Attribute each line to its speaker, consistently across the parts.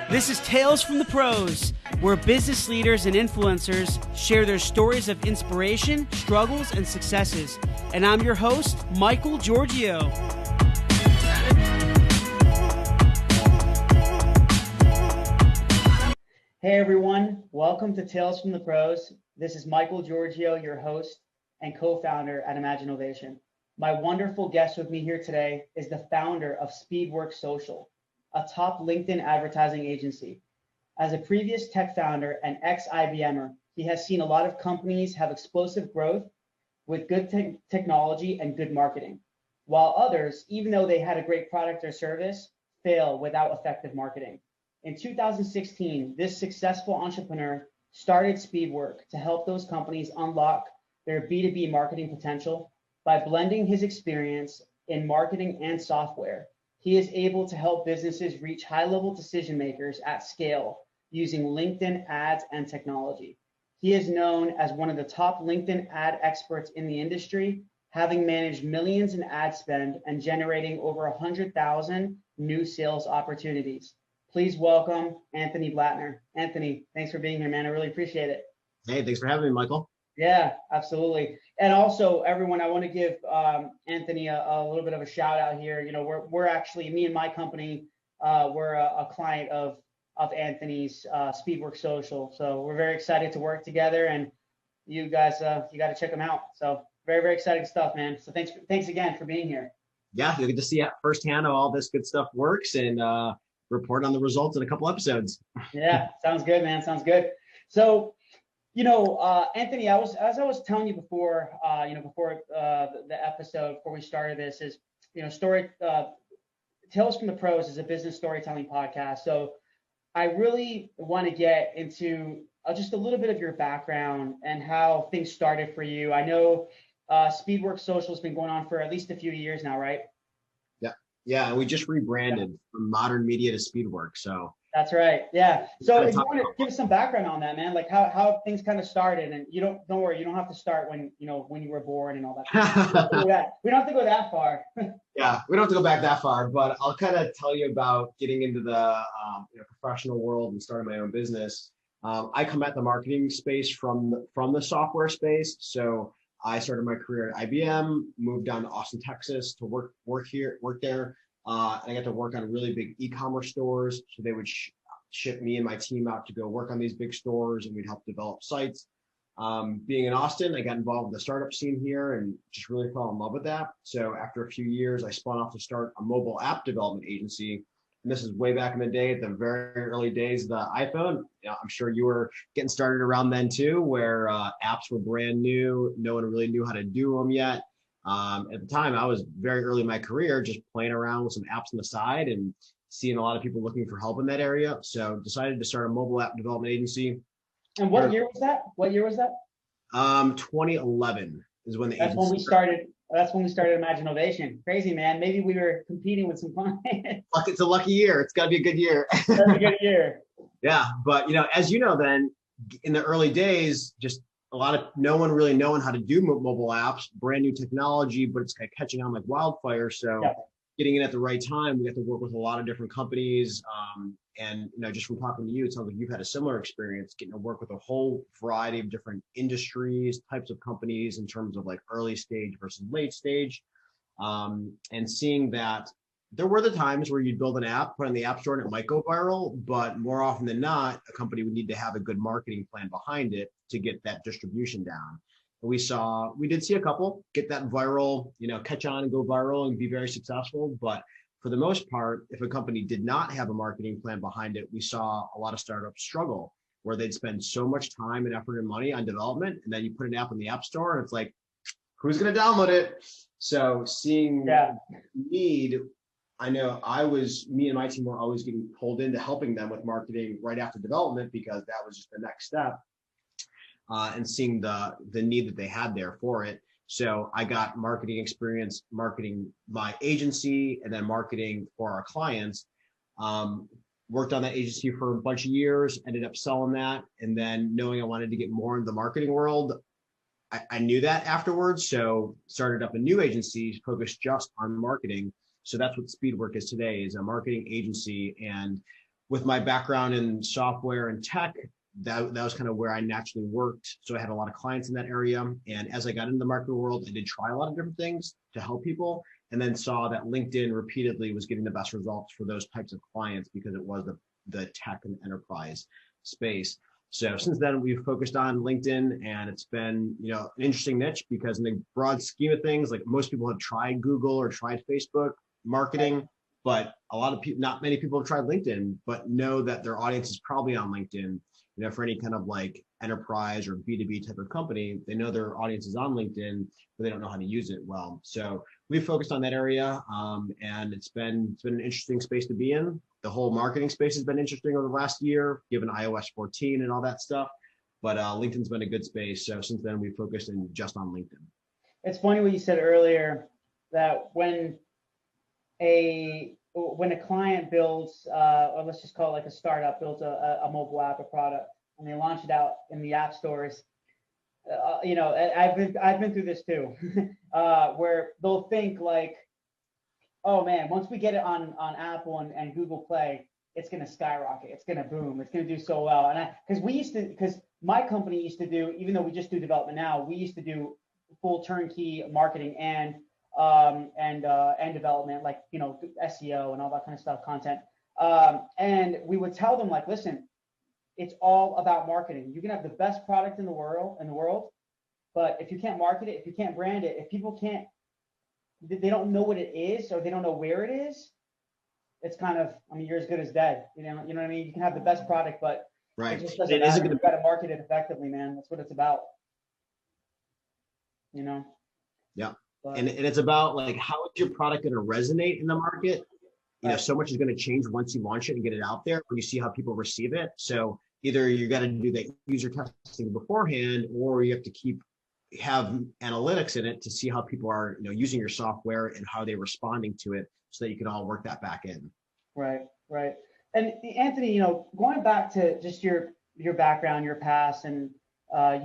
Speaker 1: This is Tales from the Pros, where business leaders and influencers share their stories of inspiration, struggles, and successes. And I'm your host, Michael Giorgio. Hey everyone, welcome to Tales from the Pros. This is Michael Giorgio, your host and co-founder at Imaginovation. My wonderful guest with me here today is the founder of Speedwork Social, a top LinkedIn advertising agency. As a previous tech founder and ex-IBMer, he has seen a lot of companies have explosive growth with good technology and good marketing, while others, even though they had a great product or service, fail without effective marketing. In 2016, this successful entrepreneur started Speedwork to help those companies unlock their B2B marketing potential by blending his experience in marketing and software. He is able to help businesses reach high-level decision makers at scale using LinkedIn ads and technology. He is known as one of the top LinkedIn ad experts in the industry, having managed millions in ad spend and generating over 100,000 new sales opportunities. Please welcome Anthony Blatner. Anthony, thanks for being here, man. I really appreciate it.
Speaker 2: Hey, thanks for having me, Michael.
Speaker 1: Yeah, absolutely. And also, everyone, I want to give Anthony a little bit of a shout out here. You know, we're actually, me and my company, we're a client of Anthony's Speedwork Social. So we're very excited to work together, and you guys, you got to check them out. So very, very exciting stuff, man. So thanks again for being here.
Speaker 2: Yeah, you get to see firsthand how all this good stuff works and report on the results in a couple episodes.
Speaker 1: Yeah, sounds good, man. Sounds good. So, you know, Anthony, as I was telling you before, before the episode, before we started this, is, you know, Tales from the Pros is a business storytelling podcast. So I really want to get into just a little bit of your background and how things started for you. I know Speedwork Social has been going on for at least a few years now, right?
Speaker 2: Yeah, and we just rebranded from Modern Media to Speedwork. So
Speaker 1: that's right. Yeah. So if you want to give us some background on that, man, like how things kind of started, and don't worry, you don't have to start when you were born and all that. We don't have to go that far.
Speaker 2: Yeah, we don't have to go back that far, but I'll kind of tell you about getting into the professional world and starting my own business. I come at the marketing space from the software space. So I started my career at IBM, moved down to Austin, Texas to work there. And I got to work on really big e-commerce stores. So they would ship me and my team out to go work on these big stores, and we'd help develop sites. Being in Austin, I got involved with the startup scene here and just really fell in love with that. So after a few years, I spun off to start a mobile app development agency. And this is way back in the day, at the very early days of the iPhone. I'm sure you were getting started around then too, where apps were brand new. No one really knew how to do them yet. At the time, I was very early in my career, just playing around with some apps on the side and seeing a lot of people looking for help in that area. So decided to start a mobile app development agency.
Speaker 1: And what year was that?
Speaker 2: 2011 is when the
Speaker 1: agency started. That's when we started Imaginovation. Crazy, man. Maybe we were competing with some clients.
Speaker 2: It's a lucky year. It's got to be a good year.
Speaker 1: It's got to be a good year.
Speaker 2: Yeah, but as you know, then in the early days, just no one really knowing how to do mobile apps, brand new technology, but it's kind of catching on like wildfire. So getting in at the right time, we got to work with a lot of different companies. And just from talking to you, it sounds like you've had a similar experience getting to work with a whole variety of different industries, types of companies in terms of like early stage versus late stage. And seeing that there were the times where you'd build an app, put it in the app store, and it might go viral, but more often than not, a company would need to have a good marketing plan behind it to get that distribution down. And we did see a couple get that viral, catch on and go viral and be very successful. But for the most part, if a company did not have a marketing plan behind it, we saw a lot of startups struggle, where they'd spend so much time and effort and money on development, and then you put an app in the app store and it's like, who's going to download it? So seeing need, I know me and my team were always getting pulled into helping them with marketing right after development, because that was just the next step, and seeing the need that they had there for it. So I got marketing experience, marketing my agency, and then marketing for our clients. Worked on that agency for a bunch of years, ended up selling that. And then knowing I wanted to get more into the marketing world, I knew that afterwards. So started up a new agency focused just on marketing. So that's what Speedwork is today, is a marketing agency. And with my background in software and tech, that was kind of where I naturally worked. So I had a lot of clients in that area. And as I got into the marketing world, I did try a lot of different things to help people, and then saw that LinkedIn repeatedly was getting the best results for those types of clients because it was the tech and enterprise space. So since then, we've focused on LinkedIn, and it's been, an interesting niche because in the broad scheme of things, like most people have tried Google or tried Facebook marketing, but a lot of people, not many people have tried LinkedIn, but know that their audience is probably on LinkedIn. For any kind of like enterprise or B2B type of company, they know their audience is on LinkedIn, but they don't know how to use it well. So we've focused on that area, and it's been an interesting space to be in. The whole marketing space has been interesting over the last year, given iOS 14 and all that stuff. But LinkedIn's been a good space. So since then, we've focused in just on LinkedIn.
Speaker 1: It's funny what you said earlier, that when a client builds, or let's just call it like a startup, builds a mobile app, a product, and they launch it out in the app stores, I've been through this too, where they'll think like, oh man, once we get it on Apple and Google Play, it's going to skyrocket, it's going to boom, it's going to do so well. And because my company used to do, even though we just do development now, we used to do full turnkey marketing and development, like SEO and all that kind of stuff, content. And we would tell them like, listen, it's all about marketing. You can have the best product in the world, but if you can't market it, if you can't brand it, if people they don't know what it is, or they don't know where it is, it's kind of, you're as good as dead. You know what I mean? You can have the best product, but
Speaker 2: right,
Speaker 1: it just doesn't matter. You've got to market it effectively, man. That's what it's about.
Speaker 2: Yeah. And it's about like, how is your product going to resonate in the market? So much is going to change once you launch it and get it out there, when you see how people receive it. So either you got to do the user testing beforehand, or you have to have analytics in it to see how people are, using your software and how they're responding to it, so that you can all work that back in.
Speaker 1: Right. And Anthony, going back to just your background, your past, and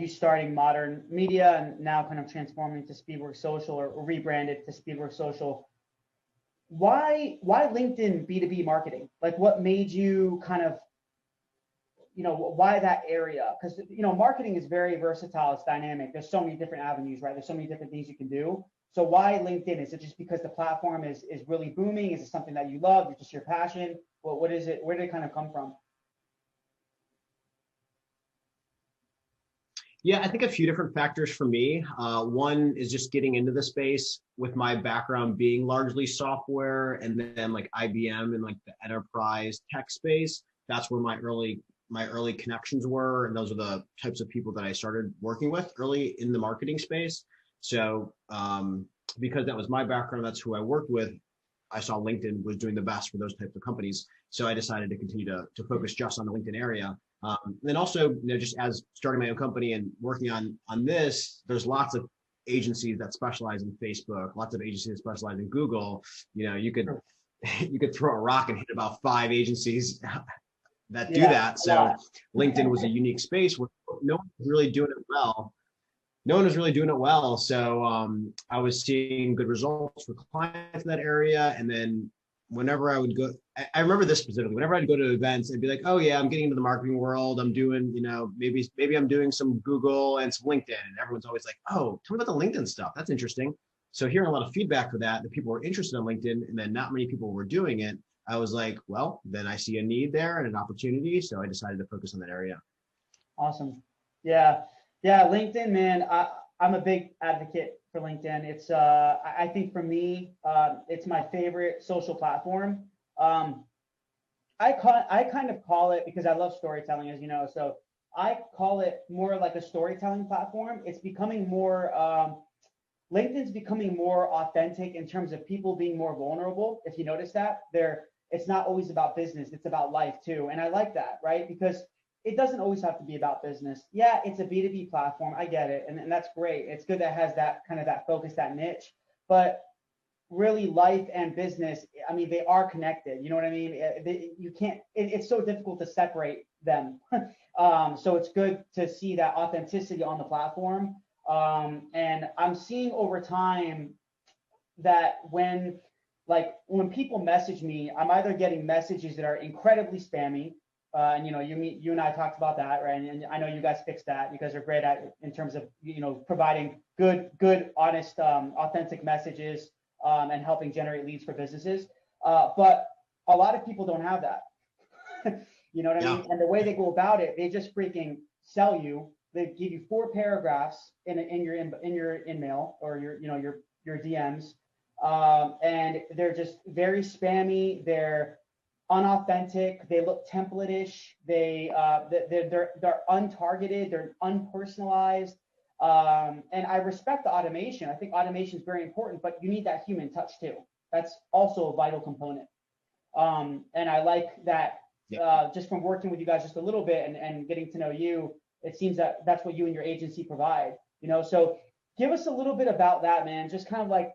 Speaker 1: you starting Modern Media and now kind of transforming to Speedworks Social, or rebranded to Speedworks Social. Why LinkedIn B2B marketing? Like, what made you kind of, why that area? Because, marketing is very versatile. It's dynamic. There's so many different avenues, right? There's so many different things you can do. So why LinkedIn? Is it just because the platform is really booming? Is it something that you love? Is it just your passion? What is it? Where did it kind of come from?
Speaker 2: Yeah, I think a few different factors for me. One is just getting into the space with my background being largely software, and then like IBM and like the enterprise tech space. That's where my early connections were, and those are the types of people that I started working with early in the marketing space. So because that was my background, that's who I worked with, I saw LinkedIn was doing the best for those types of companies. So I decided to continue to focus just on the LinkedIn area. And then also, just as starting my own company and working on this, there's lots of agencies that specialize in Facebook, lots of agencies that specialize in Google. You could throw a rock and hit about 5 agencies that do that. So LinkedIn was a unique space where no one was really doing it well. So I was seeing good results for clients in that area. And then whenever I would go, I remember this specifically, whenever I'd go to events, I'd be like, oh yeah, I'm getting into the marketing world. I'm doing, maybe I'm doing some Google and some LinkedIn. And everyone's always like, oh, tell me about the LinkedIn stuff. That's interesting. So hearing a lot of feedback for that people were interested in LinkedIn, and then not many people were doing it, I was like, well, then I see a need there and an opportunity. So I decided to focus on that area.
Speaker 1: Awesome. Yeah. LinkedIn, man. I'm a big advocate for LinkedIn. It's I think for me, it's my favorite social platform. I kind of call it, because I love storytelling, as you know. So I call it more like a storytelling platform. It's becoming more LinkedIn's becoming more authentic in terms of people being more vulnerable. If you notice that, it's not always about business, it's about life too. And I like that, right? Because it doesn't always have to be about business. Yeah, it's a B2B platform. I get it. And that's great. It's good that it has that kind of that focus, that niche. But really, life and business, they are connected. You know what I mean? You can't, it's so difficult to separate them. So it's good to see that authenticity on the platform. And I'm seeing over time that when like when people message me, I'm either getting messages that are incredibly spammy. And you and I talked about that, right? And I know you guys fixed that. You guys are great at in terms of providing good, honest, authentic messages and helping generate leads for businesses. But a lot of people don't have that. You know what I mean? And the way they go about it, they just freaking sell you. They give you 4 paragraphs in your email or your DMs, and they're just very spammy. They're unauthentic. They look template-ish. They're untargeted. They're unpersonalized. And I respect the automation. I think automation is very important, but you need that human touch too. That's also a vital component. And I like that. Just from working with you guys just a little bit and getting to know you, it seems that that's what you and your agency provide. So give us a little bit about that, man. Just kind of like,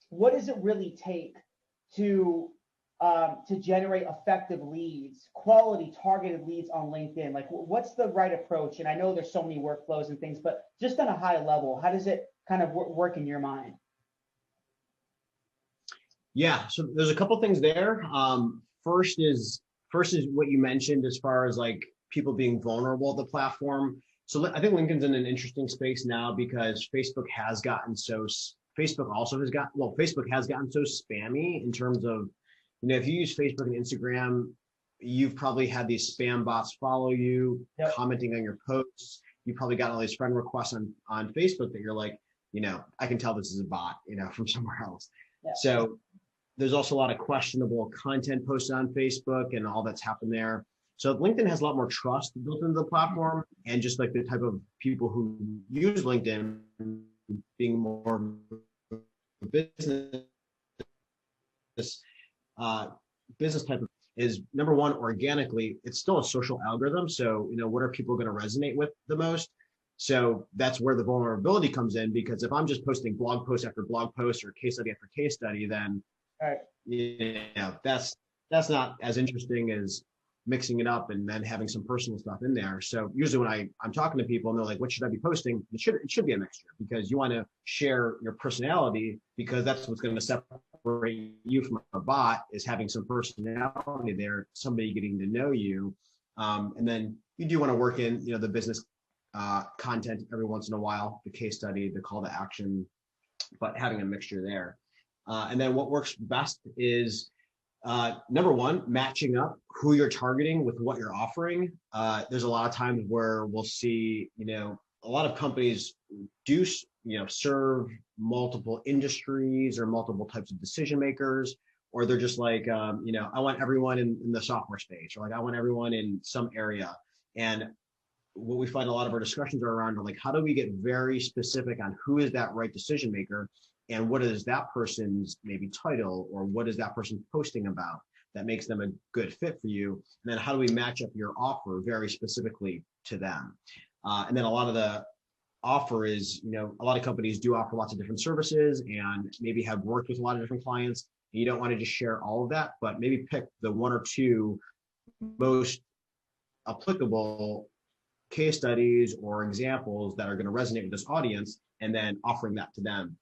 Speaker 1: what does it really take to generate effective leads, quality targeted leads on LinkedIn? Like, what's the right approach? And I know there's so many workflows and things, but just on a high level, how does it kind of work in your mind?
Speaker 2: Yeah, so there's a couple things there. First is what you mentioned as far as like people being vulnerable to the platform. So I think LinkedIn's in an interesting space now because Facebook has gotten so spammy in terms of, if you use Facebook and Instagram, you've probably had these spam bots follow you, commenting on your posts. You've probably gotten all these friend requests on Facebook that you're like, I can tell this is a bot, from somewhere else. Yeah. So there's also a lot of questionable content posted on Facebook and all that's happened there. So LinkedIn has a lot more trust built into the platform, and just like the type of people who use LinkedIn being more business type of is number one, organically, it's still a social algorithm. So, what are people going to resonate with the most? So that's where the vulnerability comes in, because if I'm just posting blog post after blog post or case study after case study, then that's not as interesting as mixing it up and then having some personal stuff in there. So usually when I'm talking to people and they're like, what should I be posting? It should be a mixture, because you want to share your personality, because that's what's going to separate you from a bot, is having some personality there, somebody getting to know you. And then you do want to work in, the business content every once in a while, the case study, the call to action, but having a mixture there. And then what works best is number one, matching up who you're targeting with what you're offering. There's a lot of times where we'll see, a lot of companies do, serve multiple industries or multiple types of decision makers, or they're just like, I want everyone in the software space, or like, I want everyone in some area. And what we find a lot of our discussions are around, like, how do we get very specific on who is that right decision maker? And what is that person's maybe title, or what is that person posting about that makes them a good fit for you? And then how do we match up your offer very specifically to them? And then a lot of the offer is, a lot of companies do offer lots of different services and maybe have worked with a lot of different clients. And you don't want to just share all of that, but maybe pick the 1 or 2 most applicable case studies or examples that are going to resonate with this audience, and then offering that to them.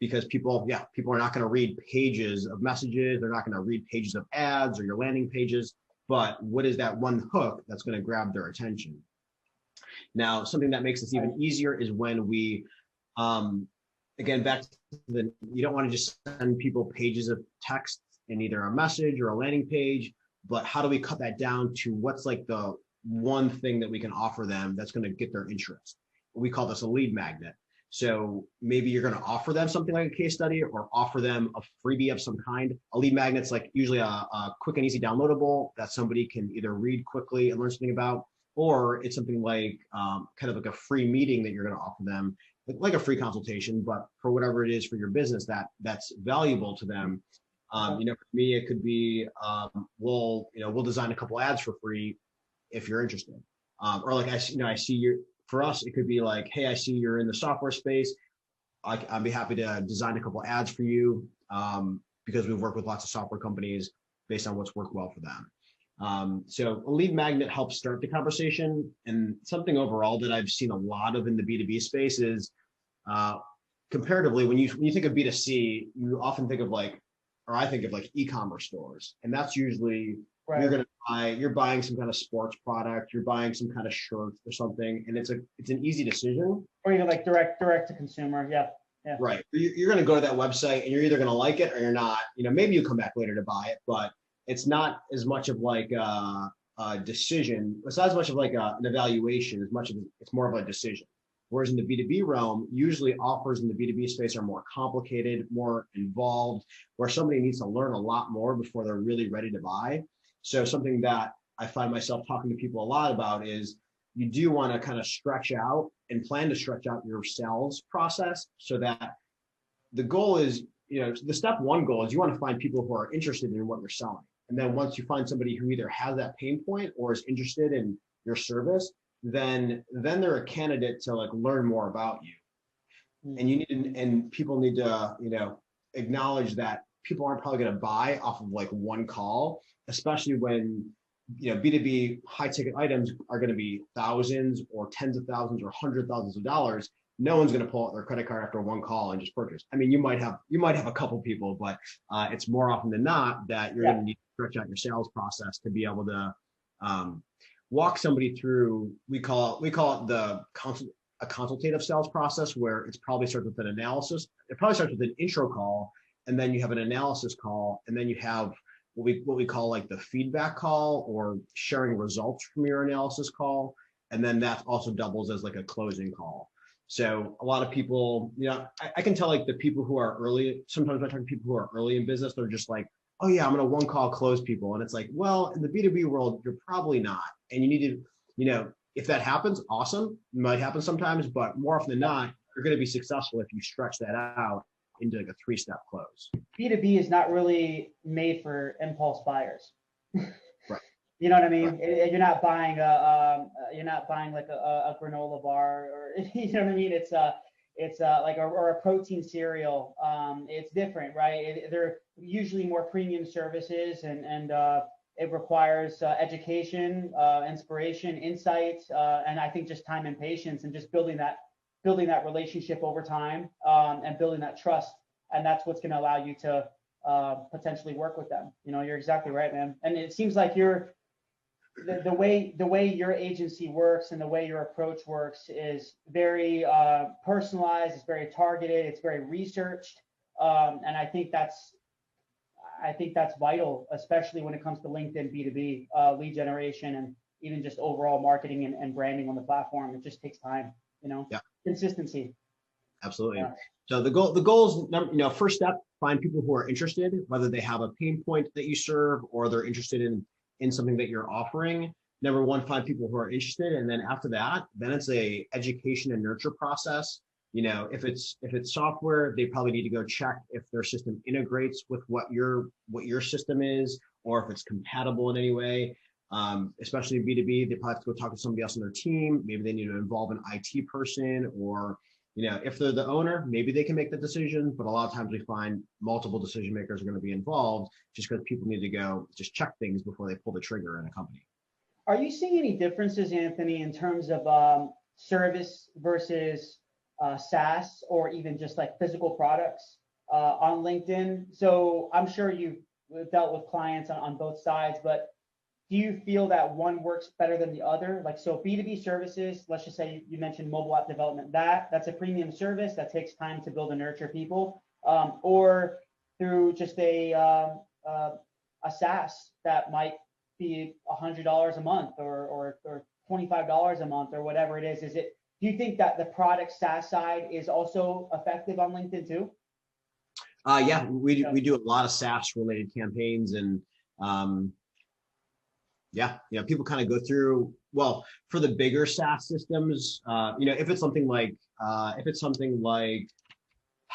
Speaker 2: Because people are not going to read pages of messages. They're not going to read pages of ads or your landing pages, but what is that one hook that's going to grab their attention? Now, something that makes this even easier is when we, again, back to you don't want to just send people pages of text in either a message or a landing page, but how do we cut that down to what's like the one thing that we can offer them that's going to get their interest? We call this a lead magnet. So maybe you're going to offer them something like a case study, or offer them a freebie of some kind. A lead magnet's like usually a quick and easy downloadable that somebody can either read quickly and learn something about, or it's something like kind of like a free meeting that you're going to offer them, like a free consultation, but for whatever it is for your business that's valuable to them. For me, it could be, we'll design a couple ads for free if you're interested. Or like, I see your, for us, it could be like, hey, I see you're in the software space. I'd be happy to design a couple ads for you, because we've worked with lots of software companies based on what's worked well for them. So a lead magnet helps start the conversation. And something overall that I've seen a lot of in the B2B space is, comparatively, when you think of B2C, you often think of like or I think of like e-commerce stores, and that's usually
Speaker 1: Right.
Speaker 2: you're buying some kind of sports product, you're buying some kind of shirt or something, and it's an easy decision.
Speaker 1: Or even like direct to consumer. Yeah. Yeah.
Speaker 2: Right. You're going to go to that website and you're either going to like it or you're not. Maybe you come back later to buy it, but it's not as much of like a decision. It's not as much of like an evaluation as much as it's more of a decision. Whereas in the B2B realm, usually offers in the B2B space are more complicated, more involved, where somebody needs to learn a lot more before they're really ready to buy. So something that I find myself talking to people a lot about is you do want to kind of stretch out and plan to stretch out your sales process so that the goal is, the step one goal is you want to find people who are interested in what you're selling. And then once you find somebody who either has that pain point or is interested in your service, then they're a candidate to like learn more about you. And people need to, acknowledge that people aren't probably going to buy off of like one call, especially when B2B high ticket items are going to be thousands or tens of thousands or hundred thousands of dollars. No one's going to pull out their credit card after one call and just purchase. I mean, you might have a couple people, but it's more often than not that you're going to need to stretch out your sales process to be able to walk somebody through. We call it a consultative sales process, where it's probably starts with an analysis. It probably starts with an intro call, and then you have an analysis call, and then you have what we call like the feedback call or sharing results from your analysis call. And then that also doubles as like a closing call. So a lot of people, I can tell like the people who are early, sometimes when I talk to people who are early in business, they're just like, oh yeah, I'm going to one call close people. And it's like, well, in the B2B world, you're probably not. And you need to, if that happens, awesome. It might happen sometimes, but more often than not, you're going to be successful if you stretch that out into like a 3-step close.
Speaker 1: B2B is not really made for impulse buyers.
Speaker 2: Right.
Speaker 1: You know what I mean?
Speaker 2: Right.
Speaker 1: You're not buying like a granola bar, or you know what I mean? It's like a protein cereal. It's different, right? They're usually more premium services, and it requires education, inspiration, insight, and I think just time and patience, and just building that relationship over time, and building that trust. And that's what's going to allow you to potentially work with them. You're exactly right, man. And it seems like the way your agency works and the way your approach works is very personalized. It's very targeted. It's very researched. And I think that's vital, especially when it comes to LinkedIn B2B lead generation, and even just overall marketing and branding on the platform. It just takes time,
Speaker 2: Yeah.
Speaker 1: Consistency.
Speaker 2: Absolutely. Yeah. So the goal is, first step, find people who are interested, whether they have a pain point that you serve or they're interested in something that you're offering. Number one, find people who are interested. And then after that, then it's a education and nurture process. If it's software, they probably need to go check if their system integrates with what your system is, or if it's compatible in any way. Especially B2B, they probably have to go talk to somebody else on their team. Maybe they need to involve an IT person, or if they're the owner, maybe they can make the decision, but a lot of times we find multiple decision makers are going to be involved, just because people need to go just check things before they pull the trigger in a company.
Speaker 1: Are you seeing any differences, Anthony, in terms of service versus SaaS, or even just like physical products on LinkedIn? So I'm sure you've dealt with clients on both sides, but do you feel that one works better than the other? Like, so B2B services, let's just say you mentioned mobile app development, that's a premium service that takes time to build and nurture people, or through just a SaaS that might be $100 a month or $25 a month or whatever it is. Do you think that the product SaaS side is also effective on LinkedIn too?
Speaker 2: Yeah, we do a lot of SaaS related campaigns, and people kind of go through, well, for the bigger SaaS systems, if it's something like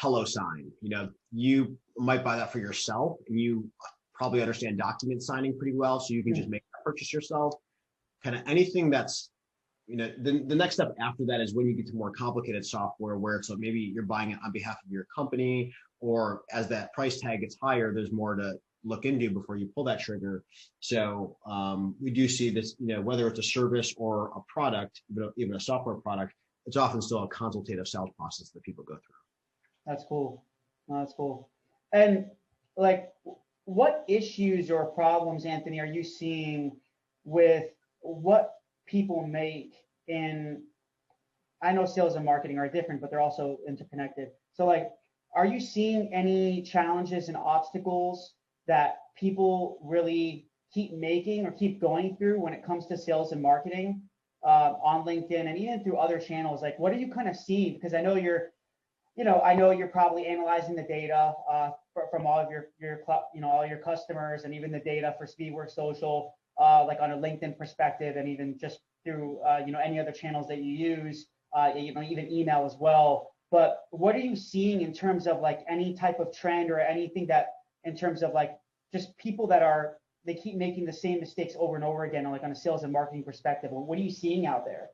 Speaker 2: HelloSign, you might buy that for yourself, and you probably understand document signing pretty well, so you can just make that purchase yourself. Kind of anything that's, the next step after that is when you get to more complicated software, where it's like maybe you're buying it on behalf of your company, or as that price tag gets higher, there's more to look into before you pull that trigger. So we do see this, whether it's a service or a product, even a software product, it's often still a consultative sales process that people go through.
Speaker 1: That's cool. That's cool. And like, what issues or problems, Anthony, are you seeing with what people make in, I know sales and marketing are different, but they're also interconnected. So like, are you seeing any challenges and obstacles that people really keep making or keep going through when it comes to sales and marketing on LinkedIn and even through other channels? Like, what are you kind of seeing? Because I know I know you're probably analyzing the data from all of all your customers and even the data for Speedworks Social, like on a LinkedIn perspective, and even just through any other channels that you use, even email as well. But what are you seeing in terms of like any type of trend or anything that in terms of like just people that they keep making the same mistakes over and over again, like on a sales and marketing perspective? What are you seeing out there?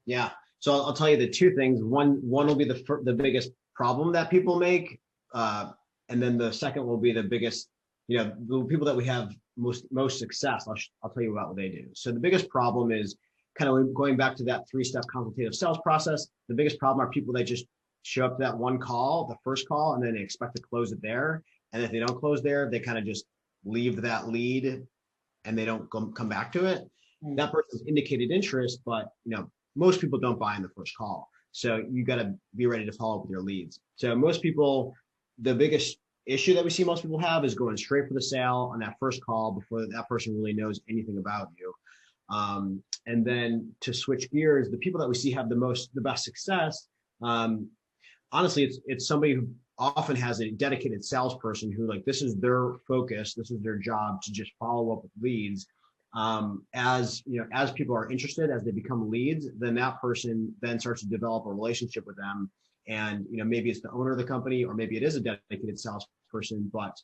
Speaker 2: Yeah. So I'll tell you the two things. One will be the biggest problem that people make, and then the second will be the biggest, the people that we have most success. I'll tell you about what they do. So the biggest problem is kind of going back to that 3-step consultative sales process. The biggest problem are people that just show up to that one call, the first call, and then they expect to close it there. And if they don't close there, they kind of just leave that lead and they don't come back to it. That person's indicated interest, but most people don't buy in the first call. So you got to be ready to follow up with your leads. So most people, the biggest issue that we see most people have is going straight for the sale on that first call before that person really knows anything about you. And then to switch gears, the people that we see have the best success, honestly, it's somebody who often has a dedicated salesperson who this is their focus, this is their job to just follow up with leads. As people are interested, as they become leads, then that person then starts to develop a relationship with them. And, maybe it's the owner of the company, or maybe it is a dedicated salesperson, but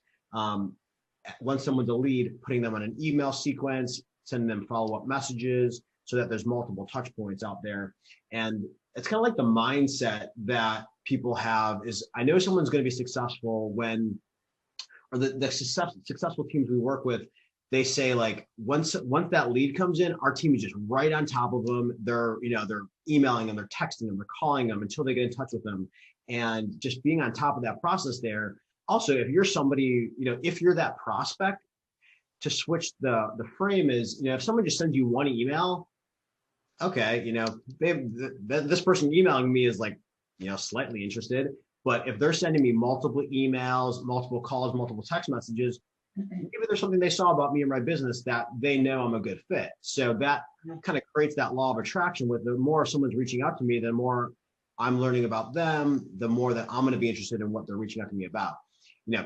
Speaker 2: once someone's a lead, putting them on an email sequence, sending them follow-up messages so that there's multiple touch points out there. And it's kind of like the mindset that people have is, I know someone's going to be successful when, or the successful teams we work with, they say once that lead comes in, our team is just right on top of them. They're emailing them, they're texting them, they're calling them until they get in touch with them, and just being on top of that process there. Also, if you're somebody, if you're that prospect, to switch the frame is, if someone just sends you one email, okay, this person emailing me is slightly interested. But if they're sending me multiple emails, multiple calls, multiple text messages, maybe there's something they saw about me and my business that they know I'm a good fit. So that kind of creates that law of attraction. With the more someone's reaching out to me, the more I'm learning about them, the more that I'm going to be interested in what they're reaching out to me about.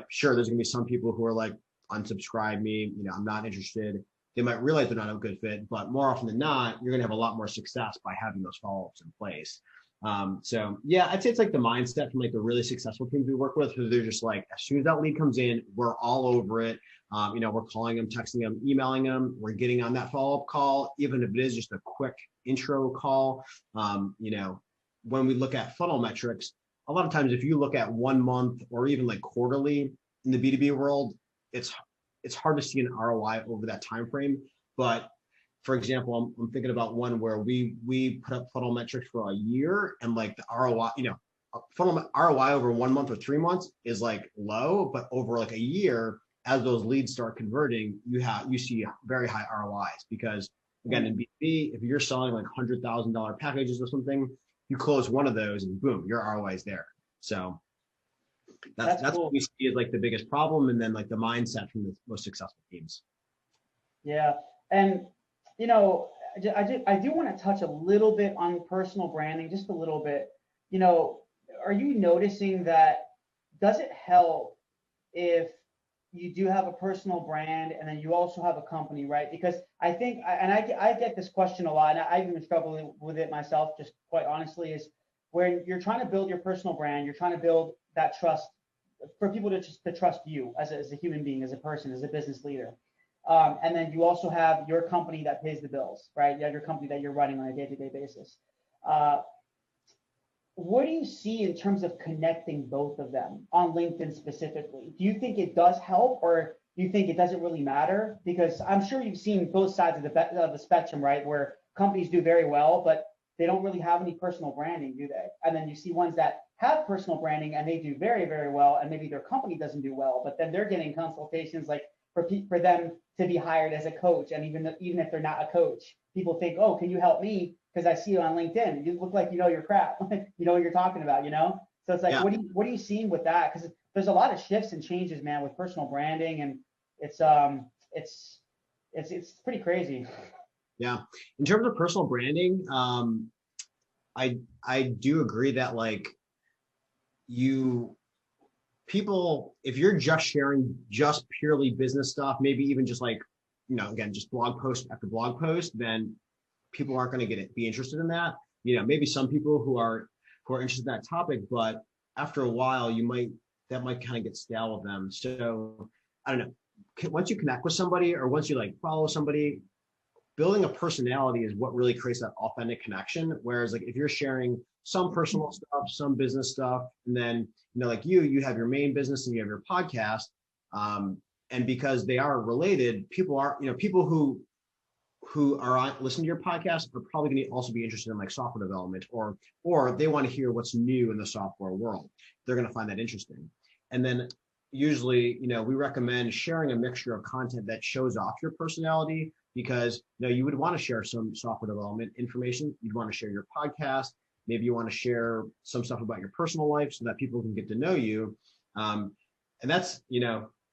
Speaker 2: Sure, there's going to be some people who are unsubscribe me, I'm not interested. They might realize they're not a good fit, but more often than not, you're going to have a lot more success by having those follow-ups in place. So yeah, I'd say it's the mindset from the really successful teams we work with, who they're just as soon as that lead comes in, we're all over it. We're calling them, texting them, emailing them. We're getting on that follow-up call, even if it is just a quick intro call. When we look at funnel metrics, a lot of times, if you look at 1 month or even quarterly in the B2B world, it's hard to see an ROI over that time frame. But for example, I'm thinking about one where we put up funnel metrics for a year, and the ROI, funnel ROI over 1 month or 3 months is low, but over a year, as those leads start converting, you see very high ROIs. Because again, in B2B, if you're selling $100,000 packages or something, you close one of those and boom, your ROI is there. So that's cool. What we see is the biggest problem, and then the mindset from the most successful teams.
Speaker 1: Yeah. And I do want to touch a little bit on personal branding, just a little bit. Are you noticing that, does it help if you do have a personal brand and then you also have a company, right? Because I think, and I get this question a lot, and I've even struggled with it myself, just quite honestly, is when you're trying to build your personal brand, you're trying to build that trust for people to trust you as a human being, as a person, as a business leader. And then you also have your company that pays the bills, right? You have your company that you're running on a day-to-day basis. What do you see in terms of connecting both of them on LinkedIn specifically? Do you think it does help, or do you think it doesn't really matter? Because I'm sure you've seen both sides of the spectrum, right? Where companies do very well, but they don't really have any personal branding, do they? And then you see ones that have personal branding and they do very, very well, and maybe their company doesn't do well, but then they're getting consultations like for them to be hired as a coach. And even if they're not a coach, people think, oh, can you help me? Because I see you on LinkedIn. You look like you know your crap. You know what you're talking about, you know? So it's like,
Speaker 2: Yeah.
Speaker 1: what are you seeing with that? Because there's a lot of shifts and changes, man, with personal branding, and it's pretty crazy.
Speaker 2: Yeah. In terms of personal branding, I do agree that like people, if you're just sharing just purely business stuff, maybe even just like, again, just blog post after blog post, then people aren't going to be interested in that. Maybe some people who are interested in that topic, but after a while, that might kind of get stale with them. So I don't know. Once you connect with somebody, or once you like follow somebody, building a personality is what really creates that authentic connection. Whereas like if you're sharing some personal stuff, some business stuff, and then, like you have your main business and you have your podcast, and because they are related, people who are listening to your podcast are probably going to also be interested in like software development, or they want to hear what's new in the software world. They're going to find that interesting. And then usually, we recommend sharing a mixture of content that shows off your personality, because you would want to share some software development information. You'd want to share your podcast. Maybe you want to share some stuff about your personal life so that people can get to know you. And that's,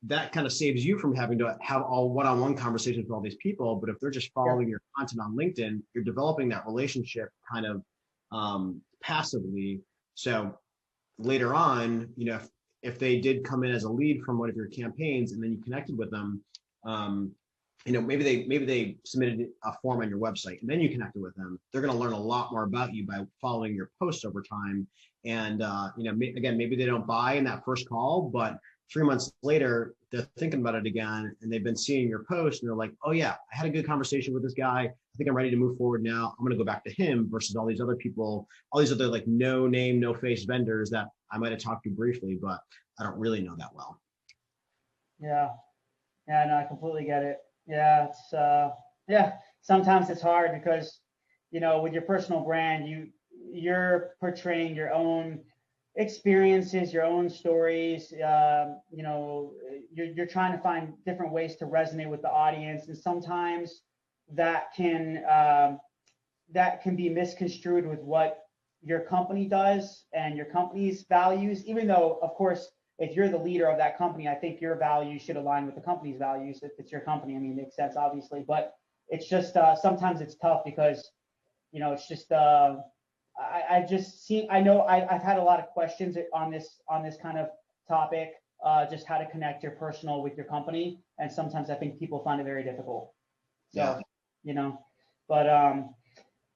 Speaker 2: that kind of saves you from having to have all one-on-one conversations with all these people. But if they're just following your content on LinkedIn, you're developing that relationship kind of passively. So later on, if they did come in as a lead from one of your campaigns and then you connected with them, maybe they submitted a form on your website and then you connected with them. They're going to learn a lot more about you by following your posts over time. And, again, maybe they don't buy in that first call, but 3 months later, they're thinking about it again, and they've been seeing your post and they're like, oh yeah, I had a good conversation with this guy. I think I'm ready to move forward now. I'm going to go back to him versus all these other people, all these other like no name, no face vendors that I might've talked to briefly, but I don't really know that well.
Speaker 1: Yeah. Yeah, no, I completely get it. Yeah, it's sometimes it's hard because, with your personal brand, you're portraying your own experiences, your own stories. You're trying to find different ways to resonate with the audience, and sometimes that can be misconstrued with what your company does and your company's values. Even though, of course, if you're the leader of that company, I think your values should align with the company's values. If it's your company, I mean, it makes sense, obviously. But it's just sometimes it's tough because, it's just I've had a lot of questions on this kind of topic, just how to connect your personal with your company, and sometimes I think people find it very difficult. So,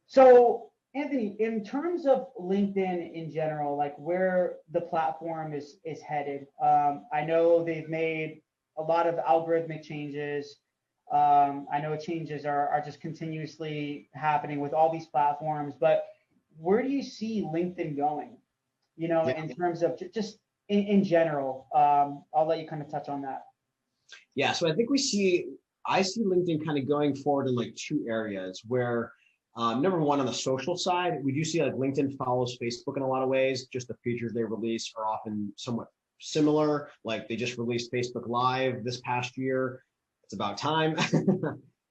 Speaker 1: so Anthony, in terms of LinkedIn in general, like where the platform is headed, I know they've made a lot of algorithmic changes. I know changes are just continuously happening with all these platforms, but where do you see LinkedIn going, in terms of just in general? I'll let you kind of touch on that.
Speaker 2: Yeah, so I think I see LinkedIn kind of going forward in like two areas where, number one, on the social side, we do see like LinkedIn follows Facebook in a lot of ways. Just the features they release are often somewhat similar. Like they just released Facebook Live this past year. It's about time.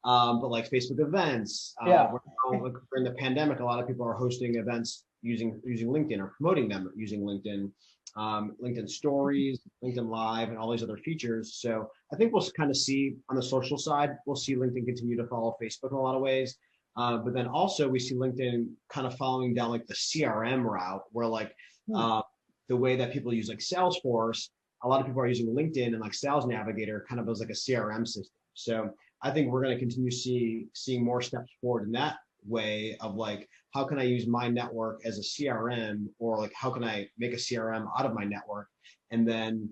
Speaker 2: But like Facebook events, during the pandemic, a lot of people are hosting events using LinkedIn or promoting them using LinkedIn, LinkedIn Stories, LinkedIn Live, and all these other features. So I think we'll kind of see on the social side, we'll see LinkedIn continue to follow Facebook in a lot of ways. But then also we see LinkedIn kind of following down like the CRM route, where like the way that people use like Salesforce, a lot of people are using LinkedIn and like Sales Navigator kind of as like a CRM system. So I think we're going to continue seeing more steps forward in that way of like, how can I use my network as a CRM, or like, how can I make a CRM out of my network? And then,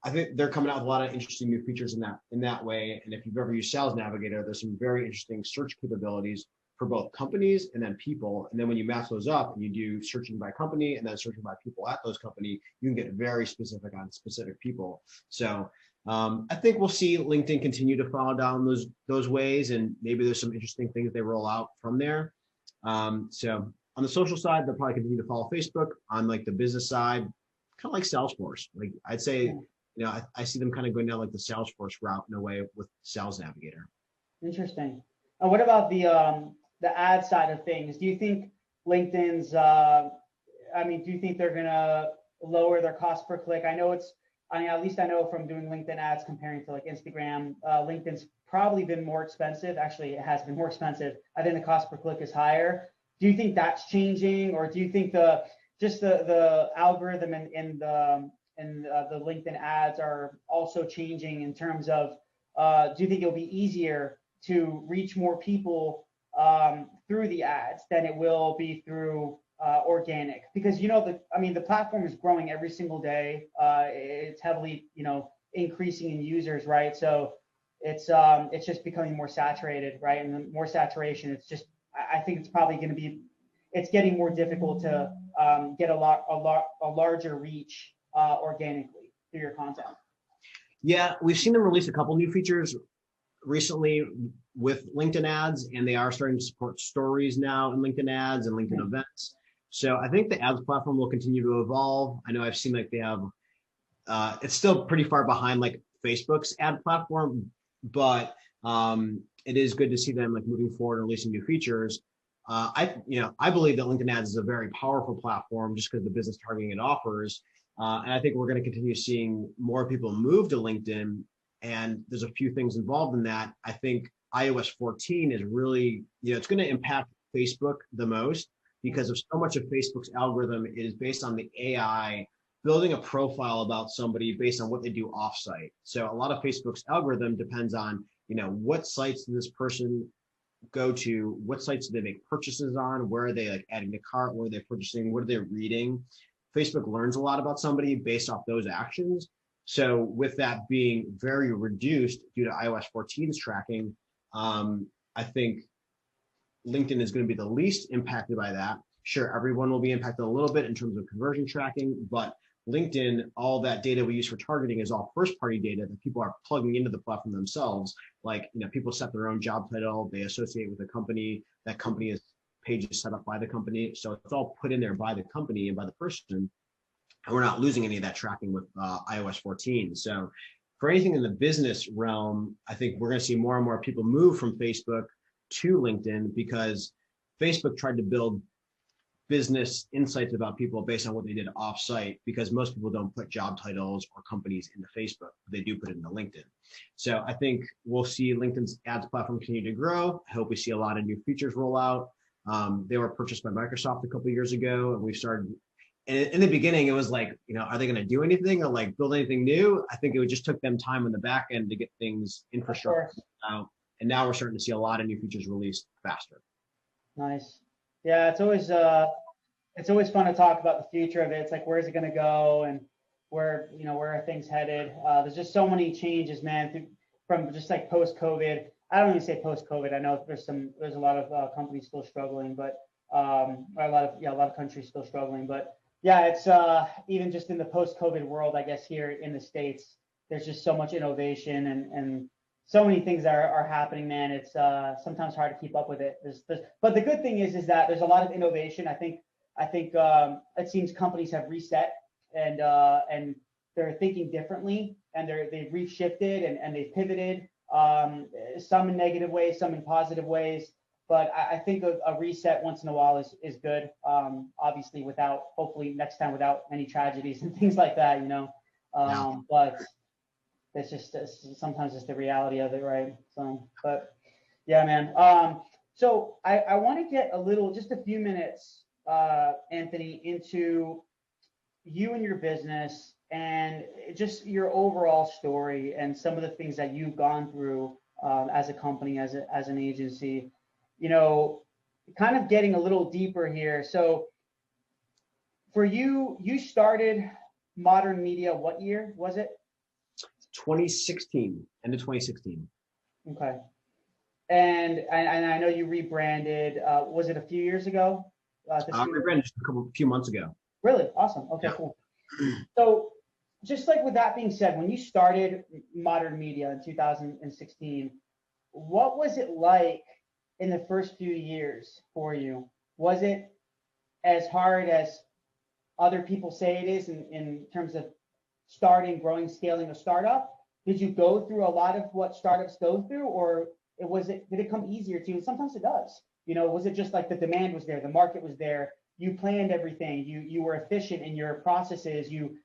Speaker 2: I think they're coming out with a lot of interesting new features in that way. And if you've ever used Sales Navigator, there's some very interesting search capabilities for both companies and then people. And then when you match those up and you do searching by company and then searching by people at those company, you can get very specific on specific people. So I think we'll see LinkedIn continue to follow down those ways, and maybe there's some interesting things they roll out from there. So on the social side, they'll probably continue to follow Facebook. On like the business side, kind of like Salesforce. Like I'd say, I see them kind of going down like the Salesforce route in a way with Sales Navigator.
Speaker 1: Interesting. And what about the ad side of things? Do you think LinkedIn's, do you think they're going to lower their cost per click? At least I know from doing LinkedIn ads comparing to like Instagram, LinkedIn's probably been more expensive. Actually, it has been more expensive. I think the cost per click is higher. Do you think that's changing, or do you think the algorithm and the LinkedIn ads are also changing in terms of, do you think it'll be easier to reach more people through the ads than it will be through organic? Because the platform is growing every single day. It's heavily increasing in users, right? So it's just becoming more saturated, right? And the more saturation, I think it's probably going to be, it's getting more difficult to get a larger reach organically through your content.
Speaker 2: Yeah, we've seen them release a couple new features recently with LinkedIn ads, and they are starting to support stories now in LinkedIn ads and LinkedIn events. So I think the ads platform will continue to evolve. I know I've seen like they have, it's still pretty far behind like Facebook's ad platform, but it is good to see them like moving forward and releasing new features. I believe that LinkedIn ads is a very powerful platform just because of the business targeting it offers. And I think we're going to continue seeing more people move to LinkedIn. And there's a few things involved in that. I think iOS 14 is really, it's going to impact Facebook the most because of so much of Facebook's algorithm is based on the AI building a profile about somebody based on what they do offsite. So a lot of Facebook's algorithm depends on, what sites does this person go to, what sites do they make purchases on, where are they like adding to cart, where are they purchasing, what are they reading. Facebook learns a lot about somebody based off those actions. So with that being very reduced due to iOS 14's tracking, I think LinkedIn is going to be the least impacted by that. Sure, everyone will be impacted a little bit in terms of conversion tracking, but LinkedIn, all that data we use for targeting is all first-party data that people are plugging into the platform themselves. Like, people set their own job title, they associate with a company, that company is page is set up by the company. So it's all put in there by the company and by the person. And we're not losing any of that tracking with iOS 14. So for anything in the business realm, I think we're going to see more and more people move from Facebook to LinkedIn because Facebook tried to build business insights about people based on what they did offsite, because most people don't put job titles or companies into Facebook. They do put it into LinkedIn. So I think we'll see LinkedIn's ads platform continue to grow. I hope we see a lot of new features roll out. They were purchased by Microsoft a couple of years ago, and we started. And in the beginning, it was like, are they going to do anything or like build anything new? I think it just took them time on the back end to get things infrastructure out. And now we're starting to see a lot of new features released faster.
Speaker 1: Nice. Yeah, it's always fun to talk about the future of it. It's like, where's it going to go, and where are things headed? There's just so many changes, man, from just like post-COVID. I don't even say post-COVID. I know there's a lot of companies still struggling, but a lot of countries still struggling. But yeah, it's even just in the post-COVID world, I guess here in the States, there's just so much innovation and so many things that are happening, man. It's sometimes hard to keep up with it. But the good thing is that there's a lot of innovation. I think it seems companies have reset and they're thinking differently, and they've reshifted and they've pivoted. Some in negative ways, some in positive ways. But I think a reset once in a while is good. Obviously, hopefully next time without any tragedies and things like that, But it's just sometimes it's the reality of it, right? So, but yeah, man. So I want to get just a few minutes, Anthony, into you and your business and just your overall story and some of the things that you've gone through as a company, as an agency. Kind of getting a little deeper here. So for you started Modern Media, what year was it?
Speaker 2: 2016, end of 2016.
Speaker 1: Okay. And I know you rebranded, was it a few years ago?
Speaker 2: Rebranded just a few months ago.
Speaker 1: Really? Awesome. Okay, cool. So just like with that being said, when you started Modern Media in 2016, what was it like in the first few years for you? Was it as hard as other people say it is in terms of starting, growing, scaling a startup? Did you go through a lot of what startups go through, or did it come easier to you? And sometimes it does. Was it just like the demand was there, the market was there, you planned everything, you were efficient in your processes, you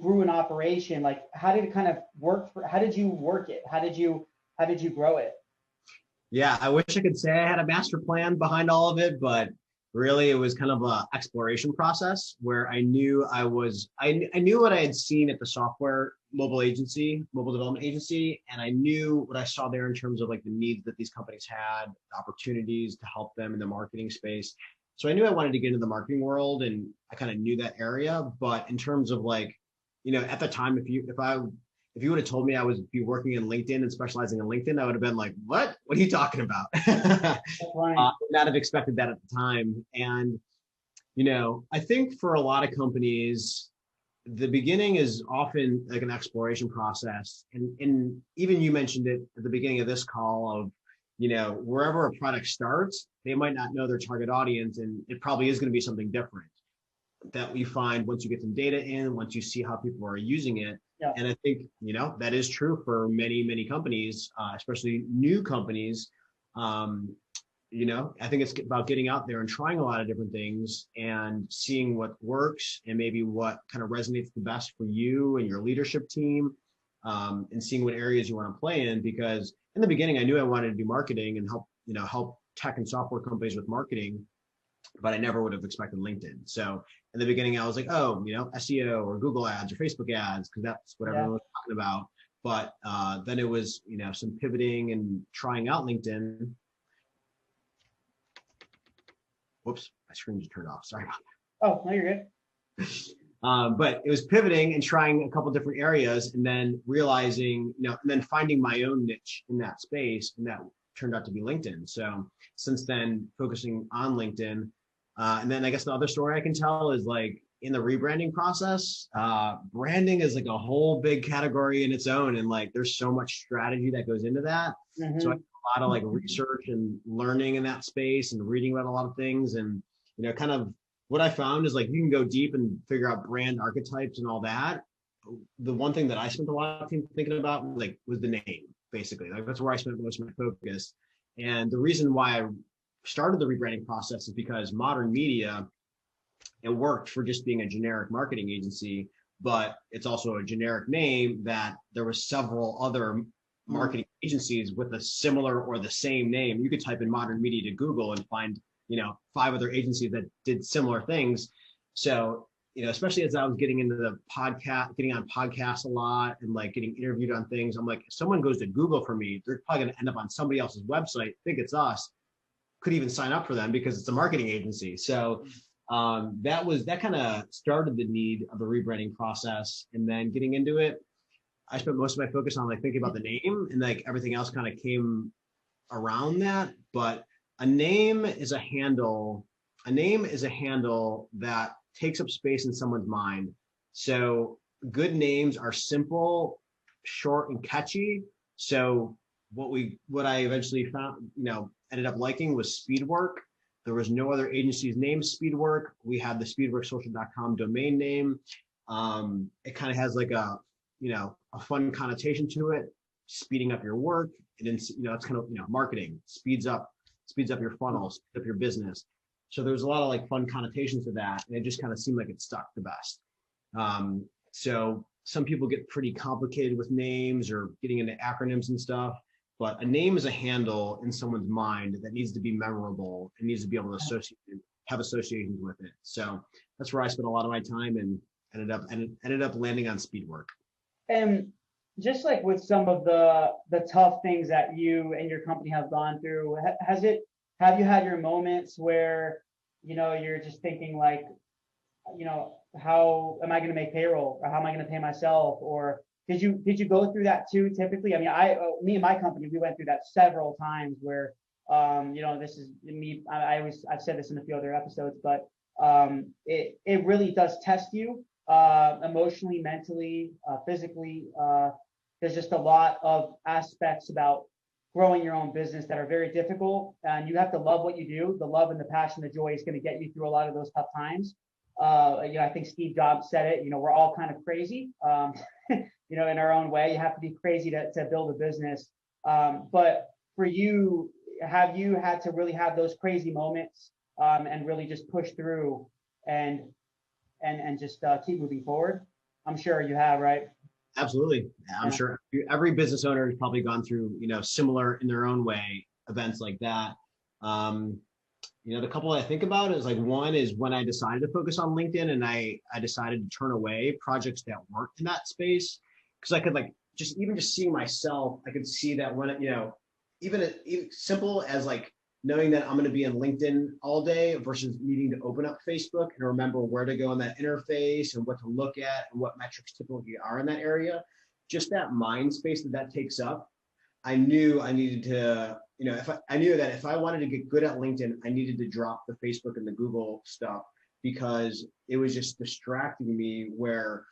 Speaker 1: grew an operation? Like, how did it kind of work how did you work it? How did you grow it?
Speaker 2: Yeah, I wish I could say I had a master plan behind all of it, but really it was kind of a exploration process where I knew I knew what I had seen at the software mobile development agency, and I knew what I saw there in terms of like the needs that these companies had, the opportunities to help them in the marketing space. So I knew I wanted to get into the marketing world, and I kind of knew that area. But in terms of like, at the time, if you would have told me I would be working in LinkedIn and specializing in LinkedIn, I would have been like, what are you talking about? Not have expected that at the time. And, I think for a lot of companies, the beginning is often like an exploration process. And even you mentioned it at the beginning of this call of, wherever a product starts, they might not know their target audience, and it probably is going to be something different that we find once you get some data in, once you see how people are using it.
Speaker 1: Yeah.
Speaker 2: And I think, that is true for many, many companies, especially new companies. I think it's about getting out there and trying a lot of different things and seeing what works and maybe what kind of resonates the best for you and your leadership team, and seeing what areas you want to play in. Because in the beginning, I knew I wanted to do marketing and help tech and software companies with marketing, but I never would have expected LinkedIn. So in the beginning, I was like, SEO or Google ads or Facebook ads, because that's what everyone was talking about. But then it was, some pivoting and trying out LinkedIn. Whoops, my screen just turned off. Sorry about that.
Speaker 1: Oh, no, you're good.
Speaker 2: But it was pivoting and trying a couple different areas, and then realizing, and then finding my own niche in that space, and that turned out to be LinkedIn. So since then, focusing on LinkedIn. And then I guess the other story I can tell is like in the rebranding process, branding is like a whole big category in its own. And like, there's so much strategy that goes into that. Mm-hmm. So I did a lot of like research and learning in that space and reading about a lot of things. And, kind of what I found is like, you can go deep and figure out brand archetypes and all that. The one thing that I spent a lot of time thinking about was the name, basically. Like that's where I spent most of my focus. And the reason why I started the rebranding process is because modern media, it worked for just being a generic marketing agency, but it's also a generic name that there were several other marketing agencies with a similar or the same name. You could type in modern media to Google and find, 5 other agencies that did similar things. So, especially as I was getting into the podcast, getting on podcasts a lot and like getting interviewed on things, I'm like, if someone goes to Google for me, they're probably going to end up on somebody else's website, think it's us, could even sign up for them because it's a marketing agency. So that kind of started the need of the rebranding process. And then getting into it, I spent most of my focus on like thinking about the name, and like everything else kind of came around that. But a name is a handle that takes up space in someone's mind. So good names are simple, short, and catchy. So what I eventually found, ended up liking was Speedwork. There was no other agencies named Speedwork. We had the speedworksocial.com domain name. It kind of has like a fun connotation to it, speeding up your work. And then, it's kind of, marketing speeds up your funnel, speeds up your business. So there's a lot of like fun connotations to that. And it just kind of seemed like it stuck the best. So some people get pretty complicated with names or getting into acronyms and stuff. But a name is a handle in someone's mind that needs to be memorable and needs to be able to have associations with it. So that's where I spent a lot of my time and ended up landing on Speedwork.
Speaker 1: And just like with some of the tough things that you and your company have gone through, have you had your moments where, you're just thinking like, how am I going to make payroll, or how am I going to pay myself? Or did you go through that too? Typically, I mean, me and my company, we went through that several times where, this is me. I've said this in a few other episodes, but it really does test you emotionally, mentally, physically. There's just a lot of aspects about growing your own business that are very difficult, and you have to love what you do. The love and the passion, the joy is going to get you through a lot of those tough times. I think Steve Jobs said it, we're all kind of crazy, in our own way. You have to be crazy to build a business. But for you, have you had to really have those crazy moments, and really just push through and just keep moving forward? I'm sure you have, right?
Speaker 2: Absolutely. I'm sure every business owner has probably gone through, similar in their own way events like that. The couple I think about is like, one is when I decided to focus on LinkedIn, and I decided to turn away projects that weren't in that space, because I could just seeing myself, I could see that when, even simple as like knowing that I'm going to be in LinkedIn all day versus needing to open up Facebook and remember where to go in that interface and what to look at and what metrics typically are in that area, just that mind space that takes up. I knew I needed to, I knew that if I wanted to get good at LinkedIn, I needed to drop the Facebook and the Google stuff, because it was just distracting me, where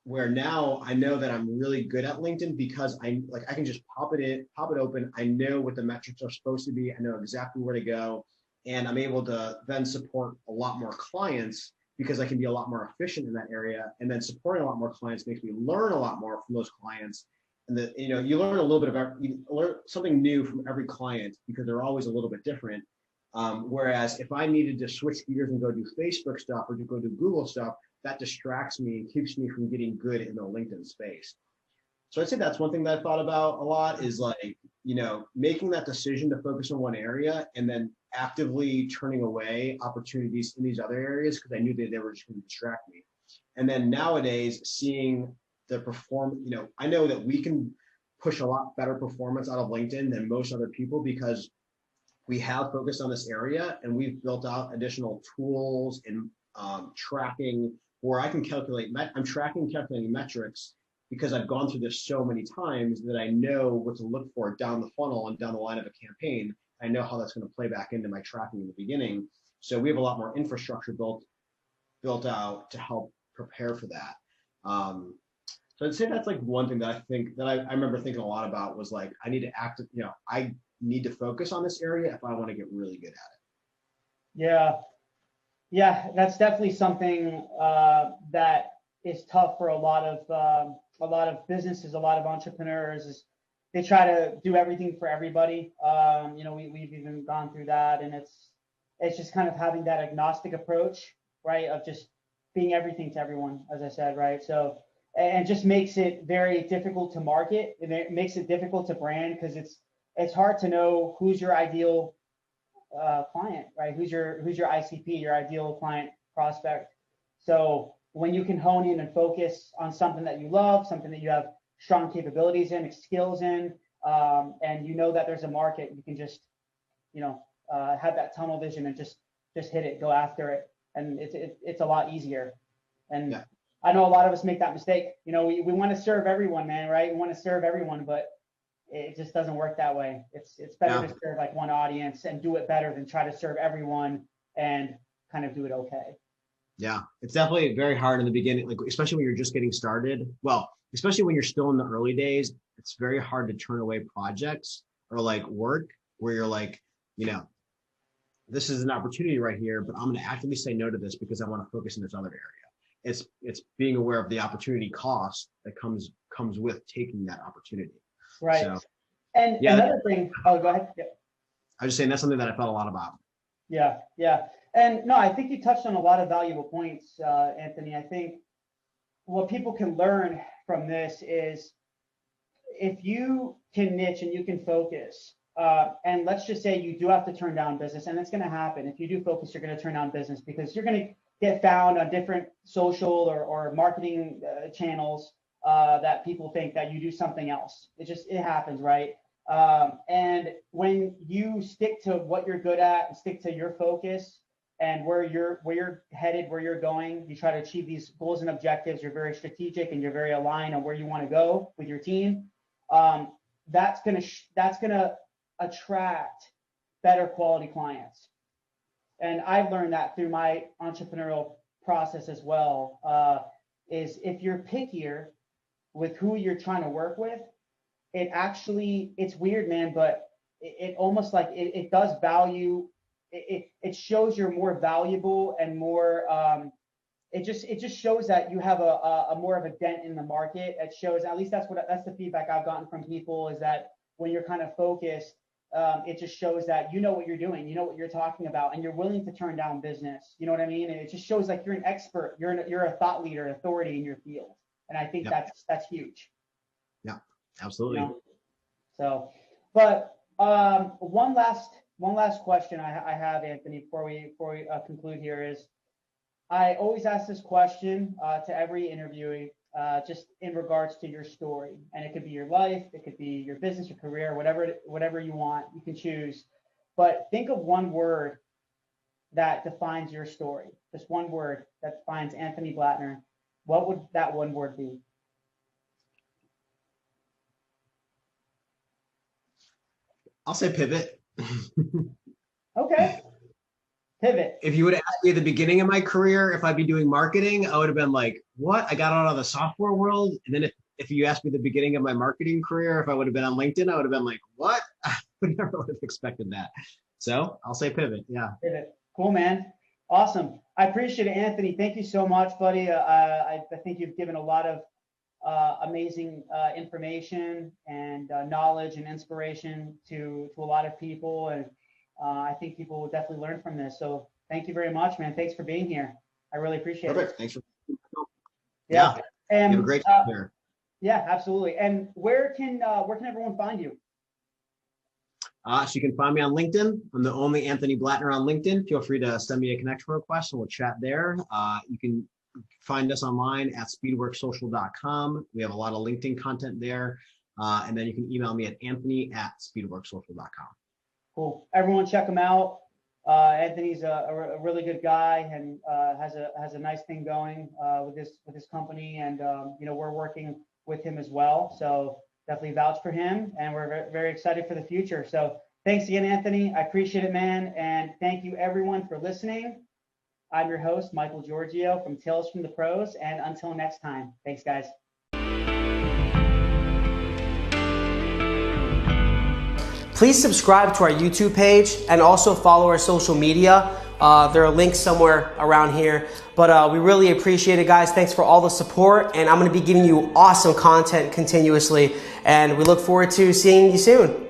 Speaker 2: now I know that I'm really good at LinkedIn, because I can just pop it open. I know what the metrics are supposed to be. I know exactly where to go, and I'm able to then support a lot more clients, because I can be a lot more efficient in that area. And then supporting a lot more clients makes me learn a lot more from those clients. And that, you learn a little bit about, you learn something new from every client, because they're always a little bit different. Whereas if I needed to switch gears and go do Facebook stuff or to go do Google stuff, that distracts me and keeps me from getting good in the LinkedIn space. So I'd say that's one thing that I thought about a lot, is making that decision to focus on one area and then actively turning away opportunities in these other areas, because I knew that they were just going to distract me. And then nowadays, seeing the I know that we can push a lot better performance out of LinkedIn than most other people, because we have focused on this area and we've built out additional tools and tracking, where I can calculate, calculating metrics, because I've gone through this so many times that I know what to look for down the funnel and down the line of a campaign. I know how that's going to play back into my tracking in the beginning. So we have a lot more infrastructure built out to help prepare for that. So I'd say that's like one thing that I think that I remember thinking a lot about, was like, I need to I need to focus on this area if I want to get really good at it.
Speaker 1: Yeah, that's definitely something that is tough for a lot of businesses, a lot of entrepreneurs. Is they try to do everything for everybody. We've even gone through that, and it's just kind of having that agnostic approach, right? Of just being everything to everyone, as I said, right? So, and just makes it very difficult to market. It makes it difficult to brand, because it's hard to know who's your ideal client, right? Who's your ICP, your ideal client prospect. So when you can hone in and focus on something that you love, something that you have strong capabilities in, skills in, and that there's a market, you can just, have that tunnel vision and just hit it, go after it, and it's a lot easier. And yeah. I know a lot of us make that mistake. We want to serve everyone, man, right? We want to serve everyone, but it just doesn't work that way. It's better to serve like one audience and do it better than try to serve everyone and kind of do it okay.
Speaker 2: Yeah, it's definitely very hard in the beginning, like especially when you're just getting started. Well, especially when you're still in the early days, it's very hard to turn away projects or like work where you're like, this is an opportunity right here, but I'm going to actively say no to this because I want to focus in this other area. It's being aware of the opportunity cost that comes with taking that opportunity.
Speaker 1: Right. So, and another thing, go ahead. Yeah.
Speaker 2: I was just saying that's something that I thought a lot about.
Speaker 1: Yeah. And no, I think you touched on a lot of valuable points, Anthony. I think what people can learn from this is if you can niche and you can focus, and let's just say you do have to turn down business, and it's going to happen. If you do focus, you're going to turn down business because you're going to get found on different social or marketing channels that people think that you do something else. It happens, right? And when you stick to what you're good at and stick to your focus and where you're headed, where you're going, you try to achieve these goals and objectives. You're very strategic and you're very aligned on where you want to go with your team. That's gonna attract better quality clients. And I've learned that through my entrepreneurial process as well. Is if you're pickier with who you're trying to work with, it actually, it's weird, man, but it almost like it does value, it shows you're more valuable and more, it just shows that you have a more of a dent in the market. It shows, at least that's the feedback I've gotten from people, is that when you're kind of focused, it just shows that you know what you're doing, you know what you're talking about, and you're willing to turn down business. You know what I mean? And it just shows like you're an expert, you're a thought leader, authority in your field. And I think that's huge.
Speaker 2: Yeah, absolutely.
Speaker 1: You know? So, but one last question I have, Anthony, before we conclude here is, I always ask this question to every interviewee, just in regards to your story, and it could be your life, it could be your business, your career, whatever you want, you can choose. But think of one word that defines your story, just one word that defines Anthony Blatner. What would that one word be?
Speaker 2: I'll say pivot.
Speaker 1: Okay. Pivot.
Speaker 2: If you would have asked me at the beginning of my career if I'd be doing marketing, I would have been like, what? I got out of the software world. And then if you asked me at the beginning of my marketing career, if I would have been on LinkedIn, I would have been like, what? I never would have expected that. So I'll say pivot. Yeah.
Speaker 1: Pivot. Cool, man. Awesome. I appreciate it, Anthony. Thank you so much, buddy. I think you've given a lot of amazing information and knowledge and inspiration to a lot of people. And I think people will definitely learn from this. So thank you very much, man. Thanks for being here. I really appreciate it.
Speaker 2: Perfect. Thanks for.
Speaker 1: Yeah. And
Speaker 2: you have a great time here.
Speaker 1: Yeah, absolutely. And where can everyone find you?
Speaker 2: So you can find me on LinkedIn. I'm the only Anthony Blatner on LinkedIn. Feel free to send me a connection request and we'll chat there. You can find us online at speedworksocial.com. We have a lot of LinkedIn content there. And then you can email me at anthony@speedworksocial.com.
Speaker 1: Cool. Everyone check him out. Anthony's a really good guy and has a nice thing going with his company, and we're working with him as well. So definitely vouch for him, and we're very, very excited for the future. So thanks again, Anthony. I appreciate it, man. And thank you everyone for listening. I'm your host, Michael Giorgio from Tales from the Pros. And until next time, thanks guys. Please subscribe to our YouTube page and also follow our social media. There are links somewhere around here, but we really appreciate it, guys. Thanks for all the support, and I'm going to be giving you awesome content continuously, and we look forward to seeing you soon.